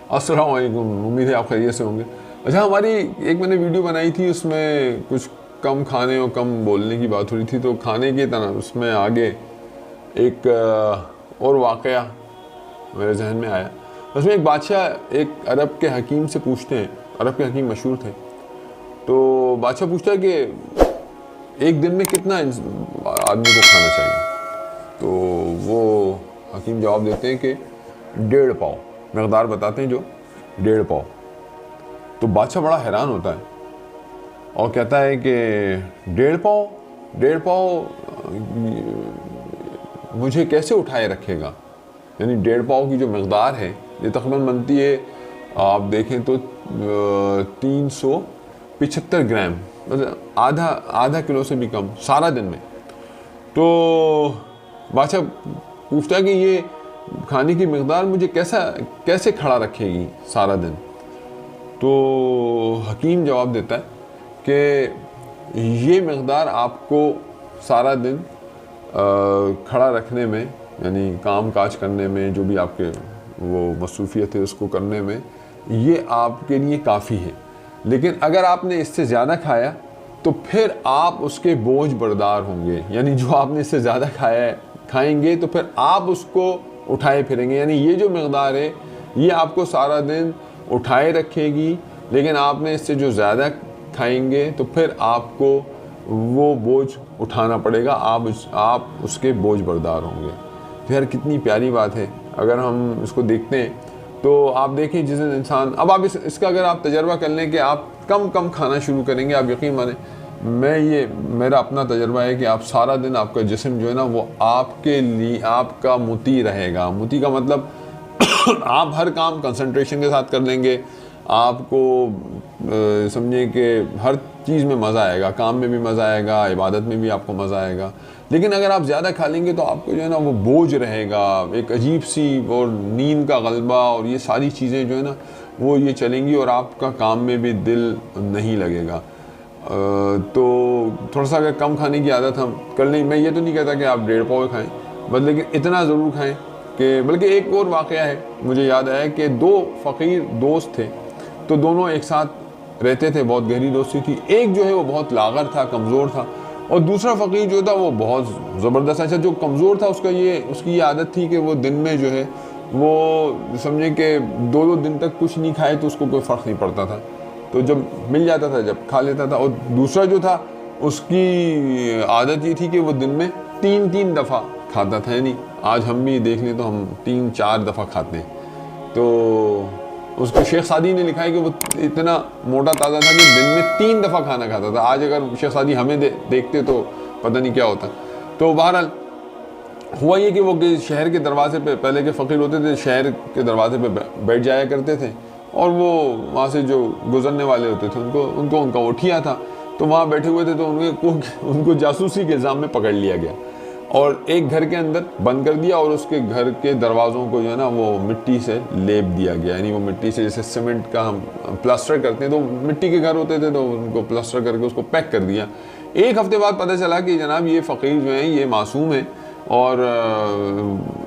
अस्सलाम वालेकुम, उम्मीद है आप खैरियत से होंगे। अच्छा, हमारी एक मैंने वीडियो बनाई थी, उसमें कुछ कम खाने और कम बोलने की बात हो रही थी। तो खाने की तरह उसमें आगे एक और वाक़या मेरे जहन में आया। उसमें एक बादशाह एक अरब के हकीम से पूछते हैं, अरब के हकीम मशहूर थे। तो बादशाह पूछता है कि एक दिन में कितना आदमी को खाना चाहिए। तो वो हकीम जवाब देते हैं कि 1.5 पाव, मकदार बताते हैं जो 1.5 पाव। तो बादशाह बड़ा हैरान होता है और कहता है कि 1.5 पाव मुझे कैसे उठाए रखेगा। यानी 1.5 पाव की जो मकदार है ये तकरीबन बनती है, आप देखें तो 375 ग्राम, मतलब आधा किलो से भी कम सारा दिन में। तो बादशाह पूछता है कि ये खाने की मकदार मुझे कैसे खड़ा रखेगी सारा दिन। तो हकीम जवाब देता है कि ये मकदार आपको सारा दिन खड़ा रखने में, यानी काम काज करने में, जो भी आपके वो मसरूफियत है उसको करने में, ये आपके लिए काफ़ी है। लेकिन अगर आपने इससे ज़्यादा खाया तो फिर आप उसके बोझ बर्दार होंगे। यानी जो आपने इससे ज़्यादा खाएंगे तो फिर आप उसको उठाए फिरेंगे। यानी ये जो मकदार है ये आपको सारा दिन उठाए रखेगी, लेकिन आपने इससे जो ज़्यादा खाएंगे तो फिर आपको वो बोझ उठाना पड़ेगा, आप उसके बोझ बर्दार होंगे। तो यार कितनी प्यारी बात है। अगर हम इसको देखते हैं तो आप देखें जिस दिन इंसान, अब आप इसका अगर आप तजर्बा कर लें कि आप कम खाना शुरू करेंगे, आप यकीन माने, मेरा अपना तजर्बा है कि आप सारा दिन आपका जिस्म जो है ना वो आपके लिए आपका मुती रहेगा। मुती का मतलब आप हर काम कंसंट्रेशन के साथ कर लेंगे, आपको समझे कि हर चीज़ में मज़ा आएगा, काम में भी मज़ा आएगा, इबादत में भी आपको मज़ा आएगा। लेकिन अगर आप ज़्यादा खा लेंगे तो आपको जो है ना वो बोझ रहेगा, एक अजीब सी, और नींद का गलबा और ये सारी चीज़ें जो है ना वो ये चलेंगी और आपका काम में भी दिल नहीं लगेगा। तो थोड़ा सा अगर कम खाने की आदत हम कर लें, मैं ये तो नहीं कहता कि आप 1.5 पाव खाएँ, बस लेकिन इतना ज़रूर खाएँ कि, बल्कि एक और वाक़या है मुझे याद आया कि 2 फ़कीर दोस्त थे। तो दोनों एक साथ रहते थे, बहुत गहरी दोस्ती थी। एक जो है वो बहुत लागर था, कमज़ोर था, और दूसरा फ़कीर जो था वो बहुत ज़बरदस्त। अच्छा, जो कमज़ोर था उसकी ये आदत थी कि वो दिन में जो है वो समझे कि 2-2 दिन तक कुछ नहीं खाए तो उसको कोई फ़र्क नहीं पड़ता था। तो जब मिल जाता था जब खा लेता था। और दूसरा जो था उसकी आदत ये थी कि वो दिन में 3-3 दफ़ा खाता था। यानी आज हम भी देख लें तो हम 3-4 दफ़ा खाते हैं। तो उसको शेख सादी ने लिखा है कि वो इतना मोटा ताज़ा था कि दिन में 3 दफ़ा खाना खाता था। आज अगर शेख सादी हमें देखते तो पता नहीं क्या होता। तो बहरहाल हुआ ये कि वो शहर के दरवाजे पे, पहले के फ़कीर होते थे शहर के दरवाजे पे बैठ जाया करते थे, और वो वहाँ से जो गुज़रने वाले होते थे उनको उनका उठिया था, तो वहाँ बैठे हुए थे। तो उनको जासूसी के इल्ज़ाम में पकड़ लिया गया और एक घर के अंदर बंद कर दिया, और उसके घर के दरवाज़ों को जो है ना वो मिट्टी से लेप दिया गया। यानी वो मिट्टी से, जैसे सीमेंट का हम प्लास्टर करते हैं, तो मिट्टी के घर होते थे तो उनको प्लास्टर करके उसको पैक कर दिया। एक हफ्ते बाद पता चला कि जनाब ये फ़कीर जो हैं ये मासूम है, और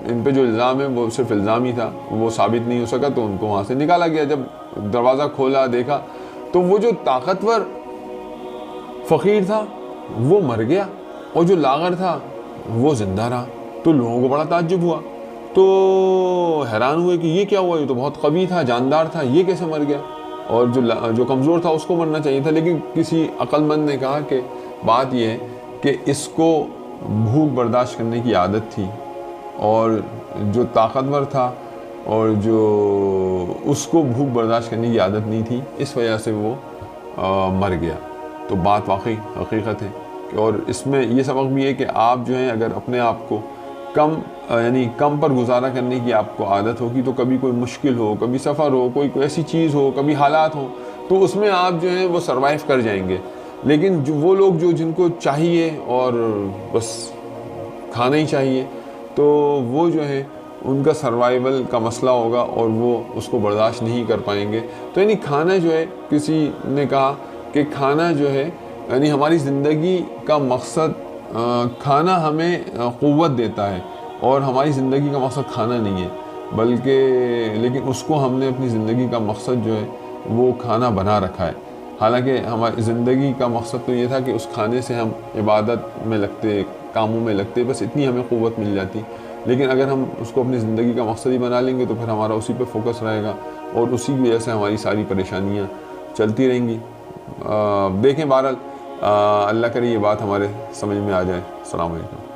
इन पे जो इल्ज़ाम है वो सिर्फ इल्ज़ाम ही था, वो साबित नहीं हो सका। तो उनको वहाँ से निकाला गया। जब दरवाज़ा खोला देखा तो वो जो ताकतवर फ़कीर था वो मर गया, और जो लागर था वो ज़िंदा रहा। तो लोगों को बड़ा ताज्जुब हुआ, तो हैरान हुए कि ये क्या हुआ, ये तो बहुत कवी था, जानदार था, ये कैसे मर गया। और जो कमज़ोर था उसको मरना चाहिए था। लेकिन किसी अक्लमंद ने कहा कि बात यह है कि इसको भूख बर्दाश्त करने की आदत थी, और जो ताकतवर था और जो उसको भूख बर्दाश्त करने की आदत नहीं थी, इस वजह से वो मर गया। तो बात वाकई हकीकत है। और इसमें ये सबक भी है कि आप जो हैं अगर अपने आप को कम पर गुजारा करने की आपको आदत होगी, तो कभी कोई मुश्किल हो, कभी सफ़र हो, कोई ऐसी चीज़ हो, कभी हालात हो, तो उसमें आप जो हैं वो सरवाइव कर जाएंगे। लेकिन जो वो लोग जिनको चाहिए और बस खाना ही चाहिए, तो वो जो है उनका सर्वाइवल का मसला होगा और वो उसको बर्दाश्त नहीं कर पाएंगे। तो यानी खाना जो है, किसी ने कहा कि खाना जो है यानी हमारी ज़िंदगी का मकसद, खाना हमें क़ुव्वत देता है, और हमारी ज़िंदगी का मकसद खाना नहीं है। बल्कि लेकिन उसको हमने अपनी ज़िंदगी का मकसद जो है वो खाना बना रखा है। हालांकि हमारी ज़िंदगी का मकसद तो ये था कि उस खाने से हम इबादत में लगते, कामों में लगते, बस इतनी हमें क़ुव्वत मिल जाती। लेकिन अगर हम उसको अपनी ज़िंदगी का मकसद ही बना लेंगे तो फिर हमारा उसी पे फोकस रहेगा और उसी की वजह से हमारी सारी परेशानियाँ चलती रहेंगी। देखें बहरहाल, अल्लाह करे ये बात हमारे समझ में आ जाए। अस्सलाम वालेकुम।